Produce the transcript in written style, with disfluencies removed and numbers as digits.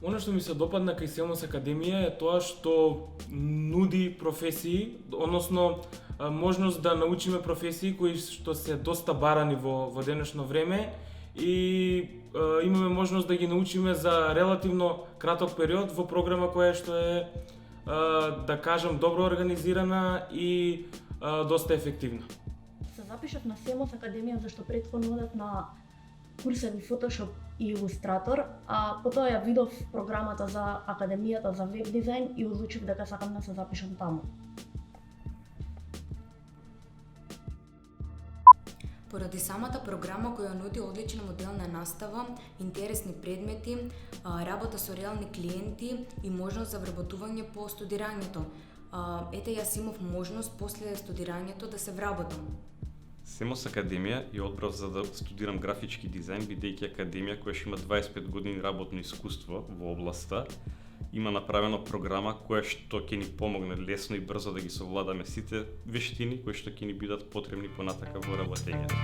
Оно што ми се допадна кај Селмос Академија е тоа што нуди професии, односно можност да научиме професии кои што се доста барани во денешно време и имаме можност да ги научиме за релативно краток период во програма која што е да кажам добро организирана и доста ефективна. Се запишав на Селмос Академија зашто претходно одев на курсеви Photoshop и Illustrator, а потоа ја видов програмата за Академијата за веб дизајн и одлучив дека сакам да се запишам таму. Поради самата програма која нуди одлична моделна настава, интересни предмети, работа со реални клиенти и можност за вработување по студирањето. Ете, јас имав можност после студирањето да се вработам. Селмос Академија ја одбрав за да студирам графички дизајн, бидејќи академија која што има 25 години работно искуство во областа, има направена програма која што ќе ни помогне лесно и брзо да ги совладаме сите вештини кои што ќе ни бидат потребни понатака во работењето.